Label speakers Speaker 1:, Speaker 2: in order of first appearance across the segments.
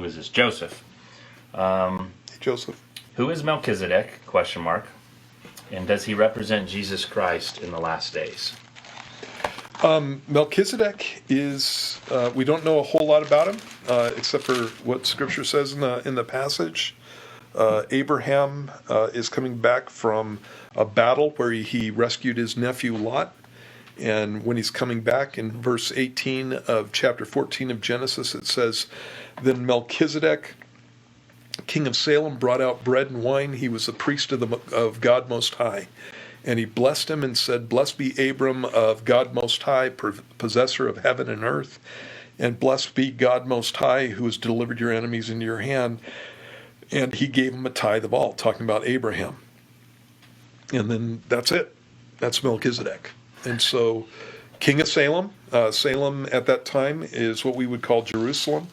Speaker 1: who is this Joseph.
Speaker 2: Joseph.
Speaker 1: Who is Melchizedek? Question mark. And does he represent Jesus Christ in the last days?
Speaker 2: Melchizedek is, we don't know a whole lot about him, except for what Scripture says in the passage. Abraham is coming back from a battle where he rescued his nephew Lot. And when he's coming back in verse 18 of chapter 14 of Genesis, it says, "Then Melchizedek, king of Salem, brought out bread and wine. He was a priest of God Most High. And he blessed him and said, Blessed be Abram of God Most High, possessor of heaven and earth. And blessed be God Most High, who has delivered your enemies into your hand. And he gave him a tithe of all," talking about Abraham. And then that's it. That's Melchizedek. And so, king of Salem. Salem at that time is what we would call Jerusalem.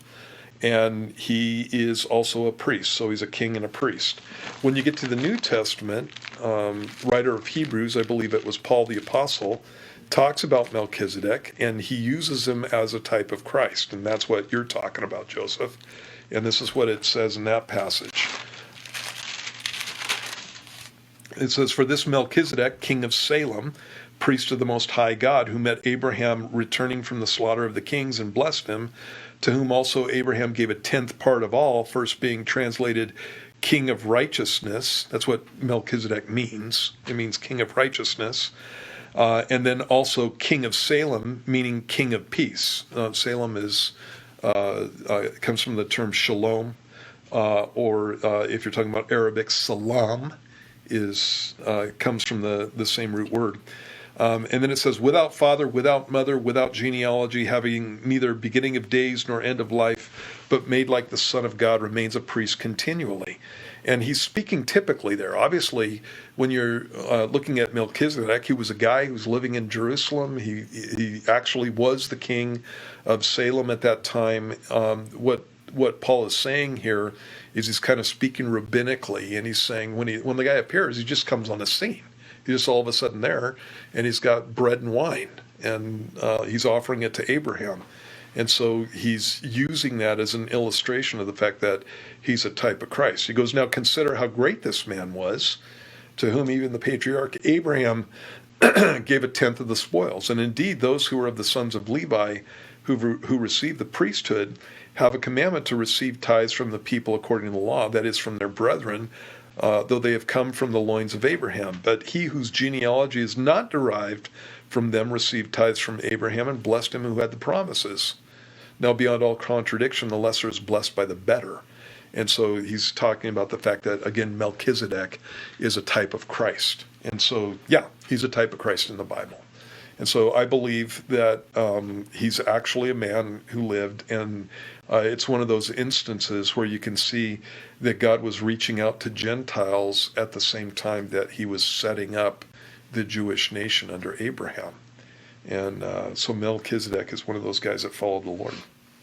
Speaker 2: And he is also a priest, so he's a king and a priest. When you get to the New Testament, writer of Hebrews, I believe it was Paul the Apostle, talks about Melchizedek, and he uses him as a type of Christ. And that's what you're talking about, Joseph. And this is what it says in that passage. It says, "For this Melchizedek, king of Salem, priest of the Most High God, who met Abraham returning from the slaughter of the kings and blessed him, to whom also Abraham gave a tenth part of all," first being translated king of righteousness. That's what Melchizedek means. It means king of righteousness. And then also king of Salem, meaning king of peace. Salem comes from the term shalom, or if you're talking about Arabic, salam comes from the same root word. And then it says, "Without father, without mother, without genealogy, having neither beginning of days nor end of life, but made like the Son of God, remains a priest continually." And he's speaking typically there. Obviously, when you're looking at Melchizedek, he was a guy who was living in Jerusalem. He actually was the king of Salem at that time. What Paul is saying here is he's kind of speaking rabbinically, and he's saying when the guy appears, he just comes on the scene. He's just all of a sudden there, and he's got bread and wine, and he's offering it to Abraham. And so he's using that as an illustration of the fact that he's a type of Christ. He goes, "Now consider how great this man was, to whom even the patriarch Abraham gave a tenth of the spoils. And indeed, those who are of the sons of Levi, who receive the priesthood, have a commandment to receive tithes from the people according to the law, that is, from their brethren, though they have come from the loins of Abraham. But he whose genealogy is not derived from them received tithes from Abraham and blessed him who had the promises. Now beyond all contradiction, the lesser is blessed by the better." And so he's talking about the fact that, again, Melchizedek is a type of Christ. And so, yeah, he's a type of Christ in the Bible. And so I believe that he's actually a man who lived, and it's one of those instances where you can see that God was reaching out to Gentiles at the same time that he was setting up the Jewish nation under Abraham. And so Melchizedek is one of those guys that followed the Lord.